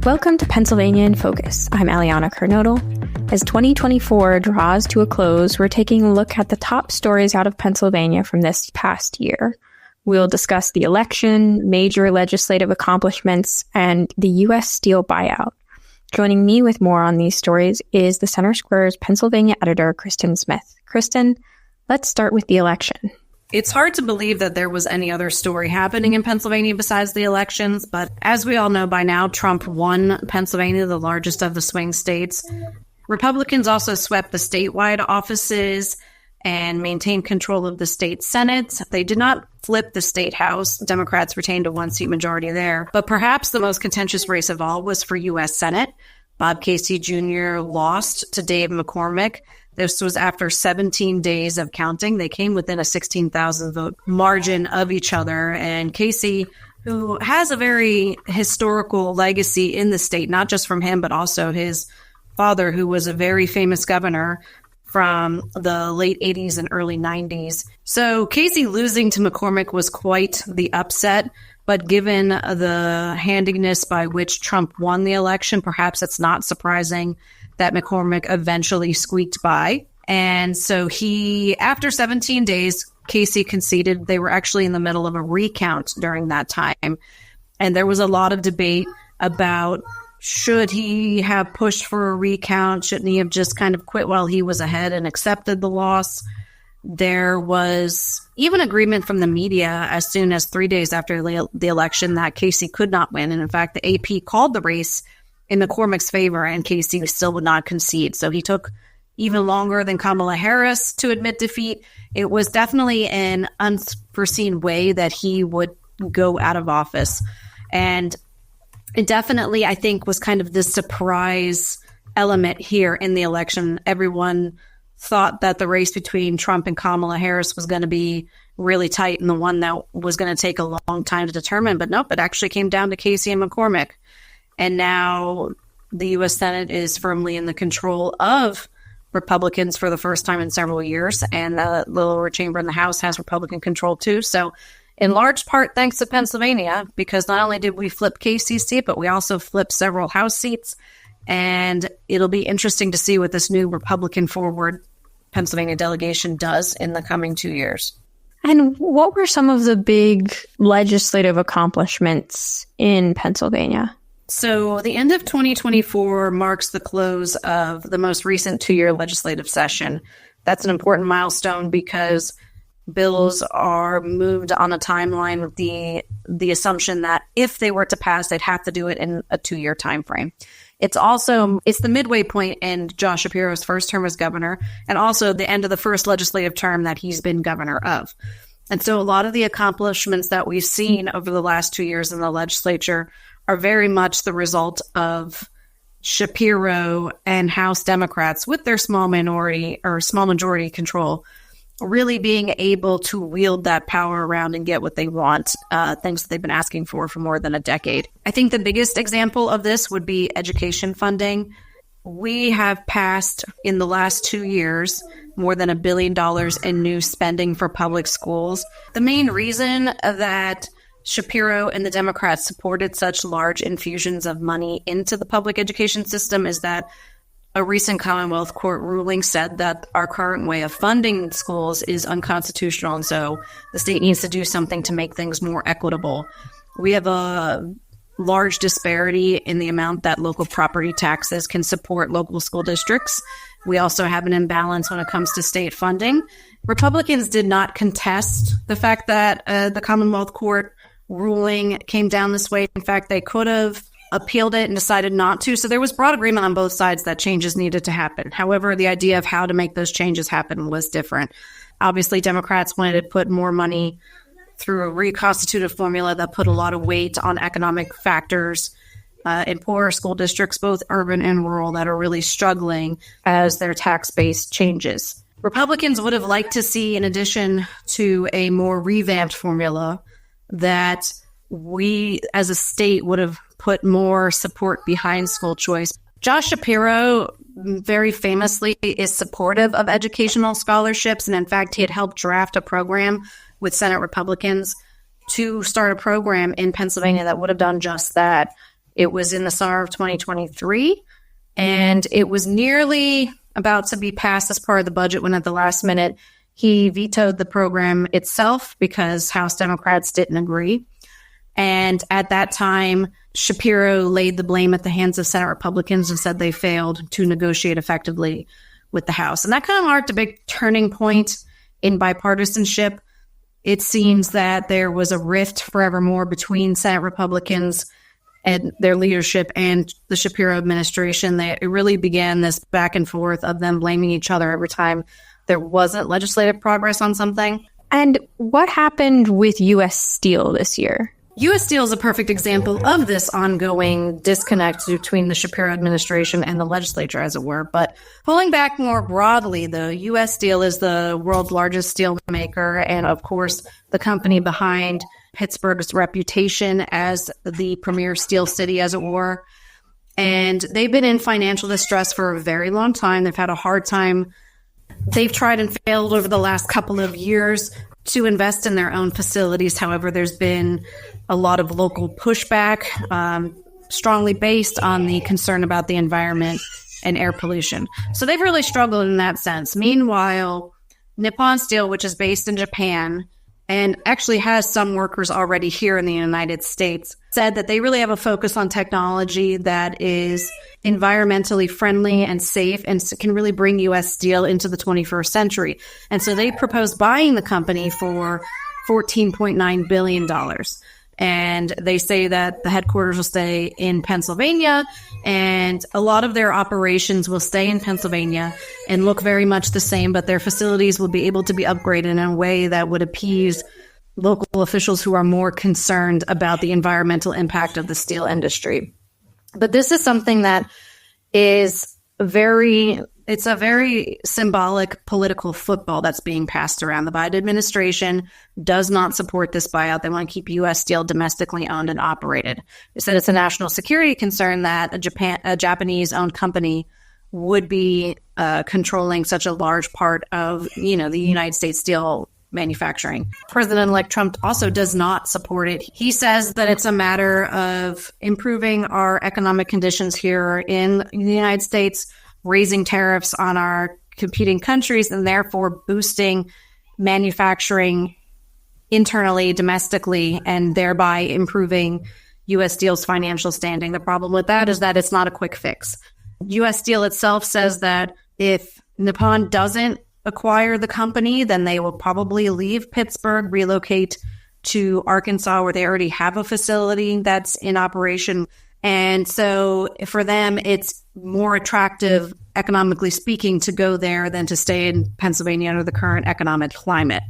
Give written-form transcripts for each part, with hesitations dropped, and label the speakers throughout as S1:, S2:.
S1: Welcome to Pennsylvania in Focus. I'm Aliana Carnodal. As 2024 draws to a close, we're taking a look at the top stories out of Pennsylvania from this past year. We'll discuss the election, major legislative accomplishments, and the U.S. Steel buyout. Joining me with more on these stories is the Center Square's Pennsylvania editor, Kristen Smith. Kristen, let's start with the election.
S2: It's hard to believe that there was any other story happening in Pennsylvania besides the elections, but as we all know by now, Trump won Pennsylvania, the largest of the swing states. Republicans also swept the statewide offices and maintained control of the state Senate. They did not flip the state House. Democrats retained a one-seat majority there. But perhaps the most contentious race of all was for U.S. Senate. Bob Casey Jr. lost to Dave McCormick. This was after 17 days of counting. They came within a 16,000 vote margin of each other. And Casey, who has a very historical legacy in the state, not just from him, but also his father, who was a very famous governor from the late 80s and early 90s. So Casey losing to McCormick was quite the upset. But given the handiness by which Trump won the election, perhaps it's not surprising that McCormick eventually squeaked by. And so after 17 days, Casey conceded. They were actually in the middle of a recount during that time. And there was a lot of debate about, should he have pushed for a recount? Shouldn't he have just kind of quit while he was ahead and accepted the loss? There was even agreement from the media as soon as 3 days after the election that Casey could not win. And in fact, the AP called the race in McCormick's favor, and Casey still would not concede. So he took even longer than Kamala Harris to admit defeat. It was definitely an unforeseen way that he would go out of office. And it definitely, I think, was kind of the surprise element here in the election. Everyone thought that the race between Trump and Kamala Harris was going to be really tight and the one that was going to take a long time to determine. But nope, it actually came down to Casey and McCormick. And now the U.S. Senate is firmly in the control of Republicans for the first time in several years. And the lower chamber in the House has Republican control too. So in large part, thanks to Pennsylvania, because not only did we flip Casey's seat, but we also flipped several House seats. And it'll be interesting to see what this new Republican forward Pennsylvania delegation does in the coming 2 years.
S1: And what were some of the big legislative accomplishments in Pennsylvania?
S2: So the end of 2024 marks the close of the most recent 2-year legislative session. That's an important milestone because bills are moved on a timeline with the assumption that if they were to pass, they'd have to do it in a 2-year time frame. It's the midway point in Josh Shapiro's first term as governor, and also the end of the first legislative term that he's been governor of. And so a lot of the accomplishments that we've seen over the last 2 years in the legislature are very much the result of Shapiro and House Democrats, with their small majority control, really being able to wield that power around and get what they want, things that they've been asking for more than a decade. I think the biggest example of this would be education funding. We have passed in the last 2 years more than $1 billion in new spending for public schools. The main reason that Shapiro and the Democrats supported such large infusions of money into the public education system is that a recent Commonwealth Court ruling said that our current way of funding schools is unconstitutional, and so the state needs to do something to make things more equitable. We have a large disparity in the amount that local property taxes can support local school districts. We also have an imbalance when it comes to state funding. Republicans did not contest the fact that the Commonwealth Court ruling came down this way. In fact, they could have appealed it and decided not to. So there was broad agreement on both sides that changes needed to happen. However, the idea of how to make those changes happen was different. Obviously, Democrats wanted to put more money through a reconstituted formula that put a lot of weight on economic factors in poorer school districts, both urban and rural, that are really struggling as their tax base changes. Republicans would have liked to see, in addition to a more revamped formula, that we as a state would have put more support behind school choice. Josh Shapiro very famously is supportive of educational scholarships. And in fact, he had helped draft a program with Senate Republicans to start a program in Pennsylvania that would have done just that. It was in the summer of 2023, and it was nearly about to be passed as part of the budget when at the last minute he vetoed the program itself because House Democrats didn't agree. And at that time, Shapiro laid the blame at the hands of Senate Republicans and said they failed to negotiate effectively with the House. And that kind of marked a big turning point in bipartisanship. It seems that there was a rift forevermore between Senate Republicans and their leadership and the Shapiro administration. It really began this back and forth of them blaming each other every time there wasn't legislative progress on something.
S1: And what happened with U.S. Steel this year?
S2: U.S. Steel is a perfect example of this ongoing disconnect between the Shapiro administration and the legislature, as it were. But pulling back more broadly, the U.S. Steel is the world's largest steel maker and, of course, the company behind Pittsburgh's reputation as the premier steel city, as it were. And they've been in financial distress for a very long time. They've had a hard time. They've tried and failed over the last couple of years to invest in their own facilities. However, there's been a lot of local pushback, strongly based on the concern about the environment and air pollution. So they've really struggled in that sense. Meanwhile, Nippon Steel, which is based in Japan and actually has some workers already here in the United States, said that they really have a focus on technology that is environmentally friendly and safe and can really bring U.S. Steel into the 21st century. And so they proposed buying the company for $14.9 billion. And they say that the headquarters will stay in Pennsylvania, and a lot of their operations will stay in Pennsylvania and look very much the same, but their facilities will be able to be upgraded in a way that would appease local officials who are more concerned about the environmental impact of the steel industry. But this is something that is it's a very symbolic political football that's being passed around. The Biden administration does not support this buyout. They want to keep U.S. Steel domestically owned and operated. They said it's a national security concern that a Japanese-owned company would be controlling such a large part of, the United States steel manufacturing. President-elect Trump also does not support it. He says that it's a matter of improving our economic conditions here in the United States, raising tariffs on our competing countries, and therefore boosting manufacturing internally, domestically, and thereby improving U.S. Steel's financial standing. The problem with that is that it's not a quick fix. U.S. Steel itself says that if Nippon doesn't acquire the company, then they will probably leave Pittsburgh, relocate to Arkansas, where they already have a facility that's in operation. And so for them, it's more attractive, economically speaking, to go there than to stay in Pennsylvania under the current economic climate.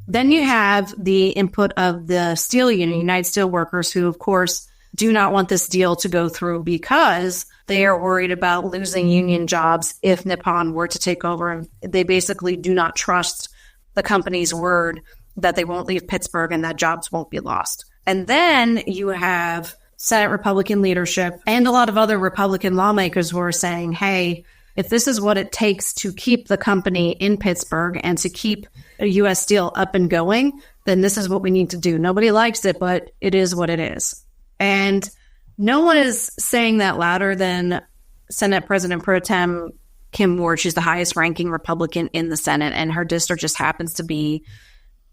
S2: Then you have the input of the steel union, United Steelworkers, who, of course, do not want this deal to go through because they are worried about losing union jobs if Nippon were to take over. And they basically do not trust the company's word that they won't leave Pittsburgh and that jobs won't be lost. And then you have Senate Republican leadership and a lot of other Republican lawmakers who are saying, hey, if this is what it takes to keep the company in Pittsburgh and to keep U.S. Steel up and going, then this is what we need to do. Nobody likes it, but it is what it is. And no one is saying that louder than Senate President Pro Tem Kim Ward. She's the highest ranking Republican in the Senate, and her district just happens to be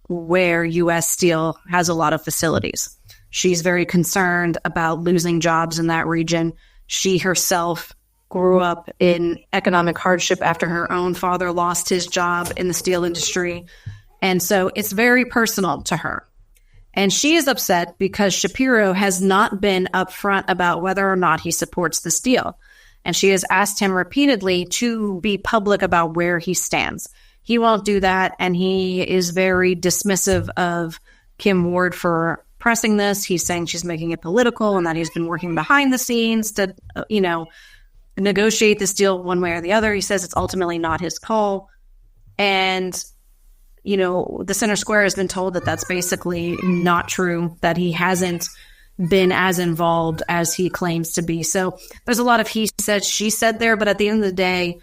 S2: where U.S. Steel has a lot of facilities. She's very concerned about losing jobs in that region. She herself grew up in economic hardship after her own father lost his job in the steel industry. And so it's very personal to her. And she is upset because Shapiro has not been upfront about whether or not he supports this deal. And she has asked him repeatedly to be public about where he stands. He won't do that, and he is very dismissive of Kim Ward for pressing this. He's saying she's making it political and that he's been working behind the scenes to, negotiate this deal one way or the other. He says it's ultimately not his call. And, the center square has been told that that's basically not true, that he hasn't been as involved as he claims to be. So there's a lot of he said, she said there, but at the end of the day,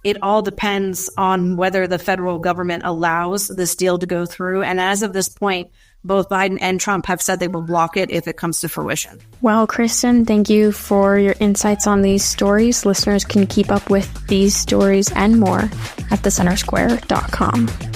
S2: it all depends on whether the federal government allows this deal to go through. And as of this point, both Biden and Trump have said they will block it if it comes to fruition.
S1: Well, Kristen, thank you for your insights on these stories. Listeners can keep up with these stories and more at thecentersquare.com.